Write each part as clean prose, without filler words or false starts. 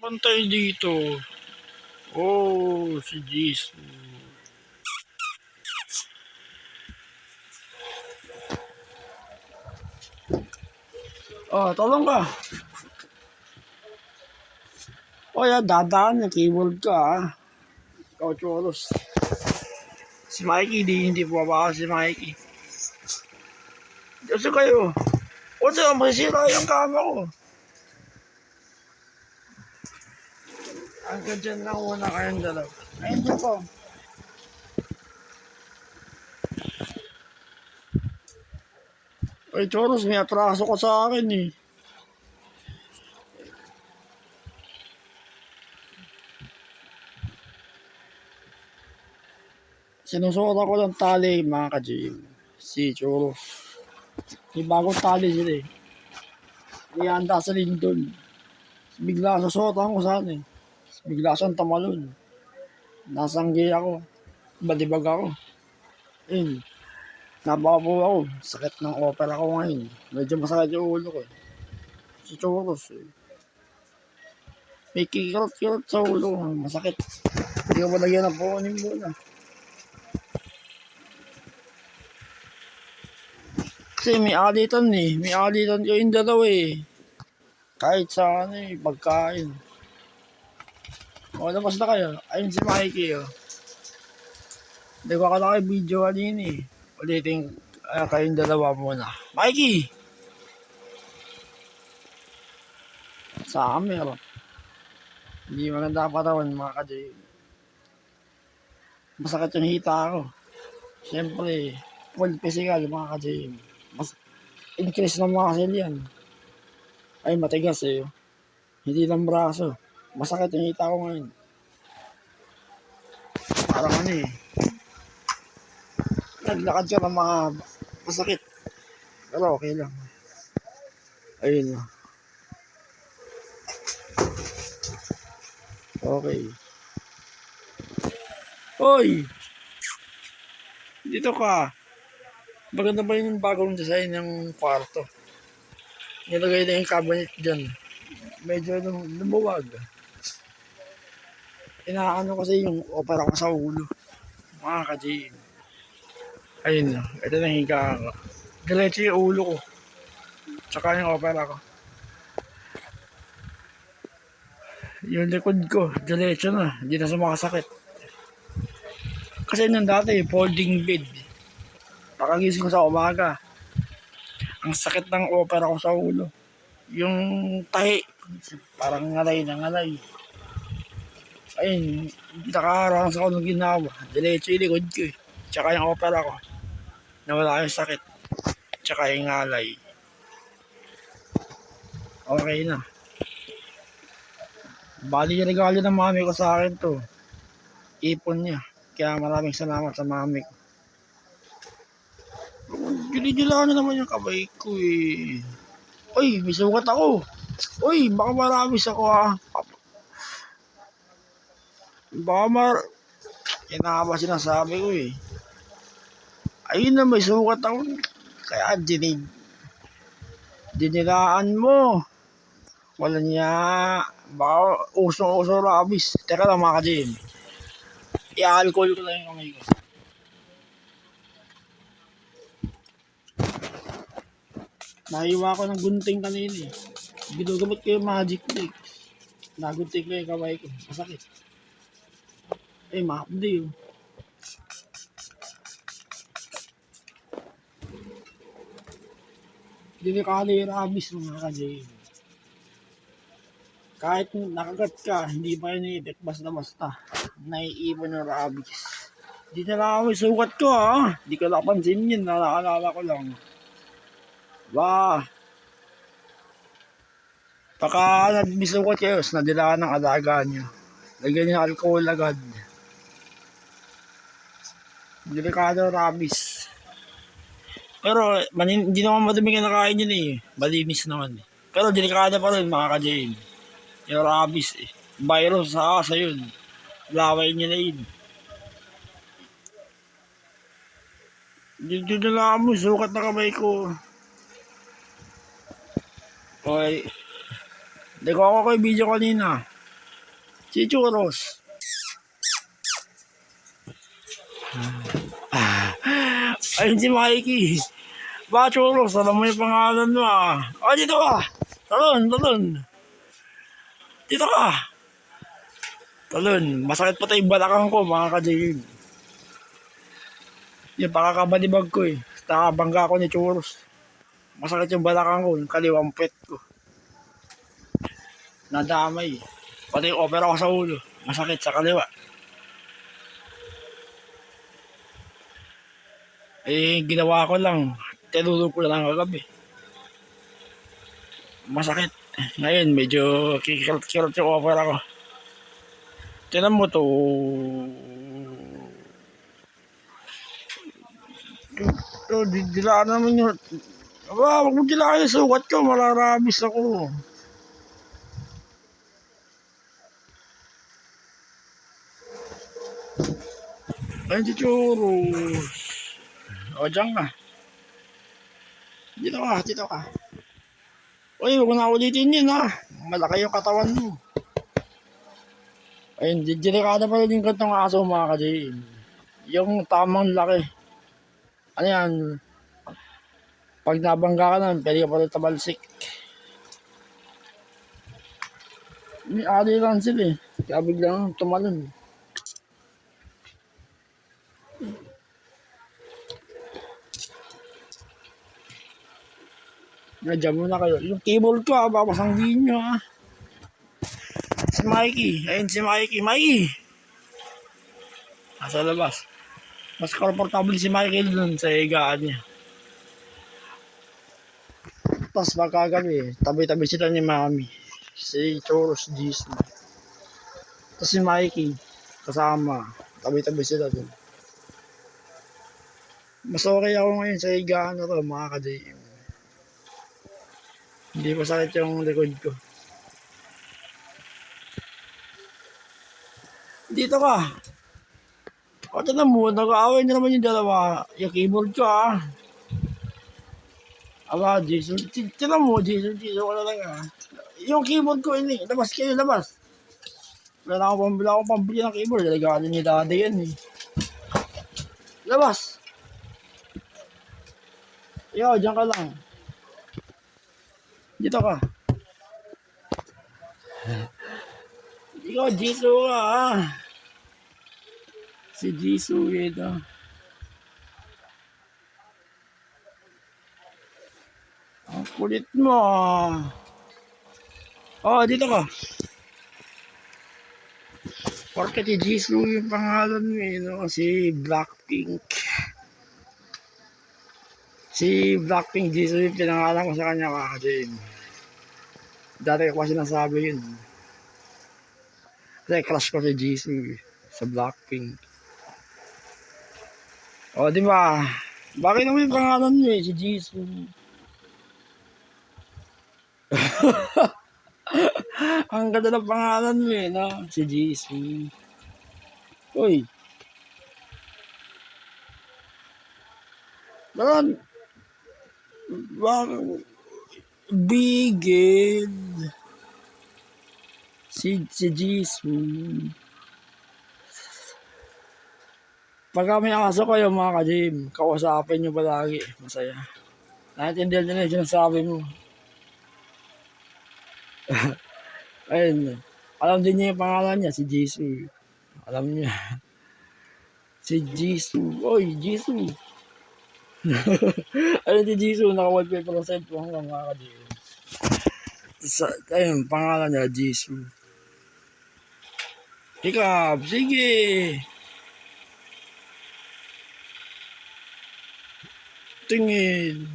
Bantay dito. Oh, si Jesus. Oh, tolong ka. Oh, yan, dadaan yung keyboard ka, ha. Ikaw, choros. Si Mikey, hindi bumaba si Mikey. Kasi kayo. O, saan masisira yung kama ko? Hanggang dyan lang muna kayong dalaw. Ayun dyan po. Ay, choros, may atraso ka sa akin, eh. Sinusuot ako ng tali, mga ka-gym. Si choros. May bagong tali sila, eh. Iyanda sa lindon. Bigla susuotan ko sana, eh. Bigla siyang tamalon. Nasanggi ako. Balibag ako. Ayun. Nababaw ako. Sakit ng opera ko ngayon. Medyo masakit yung ulo ko. Si Choros, eh. May kikirot-kirot sa ulo ko. Masakit. Hindi ko malagyan ng pukunin muna. Kasi may alitan, eh. May alitan ko yung dalawa, eh. Kahit sa ano, eh. Pagkain. O, labas na kayo. Ayun si Mikey, oh. Hindi ko akala kayo video kanina, eh. Ulitin kayong dalawa muna. Mikey! Sa camera. Hindi maganda patawan, mga ka-J. Masakit yung hita ko. Siyempre, full physical, mga ka-J. Mas increase ng muscle yan. Ay, matigas, eh. Hindi lang braso. Masakit yung hita ko ngayon. Parang ano, eh. Naglakad ka ng mga masakit. Pero okay lang. Ayun. Okay. Hoy! Dito ka. Maganda ba yung bagong design ng kwarto? Nilagay na yung cabinet dyan. Medyo lumuwag. Inaano kasi yung opera ko sa ulo. Mga ka-J. Ayun na. Ito na higa ko. Diretso yung ulo ko. Tsaka yung opera ko. Yung likod ko, diretso na. Hindi na sumakasakit. Kasi nung dati, folding bed. Pakagising ko sa umaga. Ang sakit ng opera ko sa ulo. Yung tahi. Parang ngalay na ngalay. Ayun, nakaranas ako ng ginawa. Diretso yung likod ko, eh. Tsaka yung opera ko. Nawala yung sakit. Tsaka yung ngalay. Okay na. Bali yung regalo ng mami ko sa akin to. Ipon niya. Kaya maraming salamat sa mami ko. Gili-gilaan na naman yung kabay ko, eh. Uy, may sugat ako. Uy, baka maramis ako, ha. Baka yan na ba sinasabi ko, eh. Ayun na, may sugat ako. Kaya dinilaan mo. Wala niya. Baka usong-uso rabis. Teka lang, mga ka-Jim. I-alcohol ko lang yung kamay ko. Nahiwa ko ng gunting kanina, eh. Ginugamit ko yung magic tricks. Nagunting ko yung kamay ko. Masakit. Eh, mahapdi, oh. Delikado yung rabis, mga ka-Jim. Kahit nakagat ka, hindi pa yun i-detect basta-basta. Naiipon ng rabies. Hindi na lang ako sugat ko, ha. Hindi ko napansin yun. Naalala ko lang. Ba, baka nabisugat kayo, nadilaan ng alaga nyo. Lagyan nyo ng alcohol agad. Delikado rabies. Pero hindi naman madumi kinakain yun, eh. Malinis naman, eh. Pero delikado pa rin, mga ka-Jim. Yung rabies, eh. Virus sa asa yun. Laway niya na yun. Dito na lang mo, sukat na kamay ko. Okay. Hindi ko ako kay video kanina. Si Churros. Ayun si Mikey. Ba, Churros, alam mo yung pangalan mo ah. Oh, dito ka. Talon. Dito ka. Talon, masakit pa tayo balakang ko, mga ka-JM. Yung pakakabalibag ko eh. Nakabangga ko ni Churros. Masakit yung balakang ko, yung kaliwang pet ko. Nadamay. Pati yung opera ko sa ulo. Masakit sa kaliwa. Eh, ginawa ko lang. Tinulog ko lang kagabi. Masakit. Ngayon, medyo kikilt yung opera ko. Tinan mo to. Dilaan naman yun. Aba, wag mo dilaan yung sukat ko. Malarabis ako. Ay, si Churros. O, dyan ka. Dito ka. Uy, huwag na ulitin yun ha. Malaki yung katawan mo. Ayun, delikado pa rin yung gantong aso mga ka-JM. Yung tamang laki. Ano yan? Pag nabangga ka na, pwede ka pa rin tabalsik. May ali lang sila eh. Kaya biglang tumalon. Nadyan muna kayo. Yung cable ko ha, papasanggiin nyo ha. Si Mikey. Ayun si Mikey. Mikey! Nasa labas. Mas komportable si Mikey dun sa higaan niya. Tapos pagkagabi, tabi-tabi sila ni Mami. Si Churros Jisoo. Tapos si Mikey, kasama. Tabi-tabi sila dun. Mas okay ako ngayon sa higaan na to, mga ka-JM. Hindi pa sakit yung likod ko. Dito ka. O, tinan mo, nag-aaway na naman yung dalawa. Yung keyboard ko ah. Aba, Jason. Tinan mo, Jason ko na lang ah. Yung keyboard ko ini, labas kayo, labas. Wala akong pambili ng keyboard. Dalagaan ni daddy yan eh. Labas. Yo, dyan ka lang. Dito ka. Ikaw, Jisoo ka ah. Si Jisoo ito. Ang kulit mo ah. Oh, dito ka. Porket si Jisoo yung pangalan mo eh, no? Si Blackpink. Si Blackpink Jisoo yung pinangalan ko sa kanya kakasin. Dati ko kasi nasabi yun. Kasi crush ko si Jisoo sa Blackpink. O, di ba? Bakit naman yung pangalan mo eh, si Jisoo? Ang ganda ng pangalan mo eh, no? Si Jisoo. Uy. Bakit? Bigel. Si Jisoo. Pagka may aso kayo mga ka-JM, kausapin nyo palagi. Masaya. Naintindihan nyo na yung sinasabi mo. Ayun. Alam din niya yung pangalan niya, si Jisoo. Alam niya. Si Jisoo. Oy, Jisoo. Ayun si Jisoo, naka-wallpaper ng cellphone ng mga ka-JM. Ayun, pangalan niya, Jisoo. Hikap, sige. Tingin.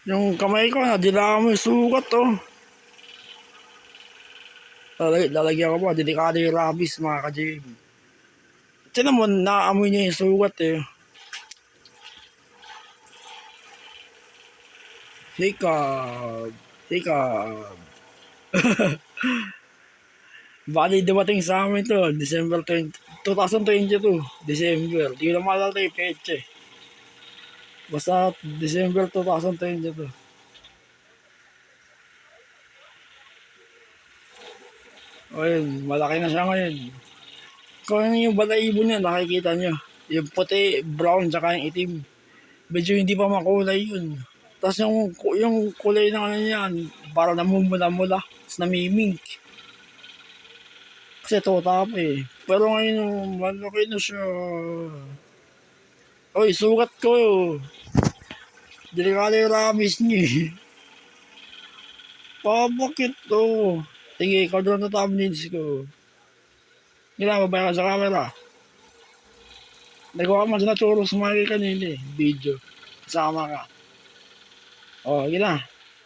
Yung kamay ko, nadila mo yung sugat, oh. Lalagyan ko pa, delikado yung rabies, mga ka-JM. Tinan mo, naamoy niya yung sugat, eh. Hikap. Bali, dumating sa amin to, December 2022, December. Di ko na maalala yung peche. Basta December 2022. O yun, malaki na siya ngayon. Kung ano yung balahibo niya, nakikita niyo. Yung puti, brown, tsaka yung itim. Medyo hindi pa makulay yun. Tapos yung kulay ng ano yan, parang namumula-mula, tapos namimink. Kasi tuta pa eh. Pero ngayon, malaki na siya. Oy, sugat ko. Delikado yung rabies niya eh. Pabakit to. Sige, ikaw doon na thumbnails ko. Ginagawa ka sa camera. Nagawa mo sa churros mga kanina eh. Video. Sama ka. O, yun na.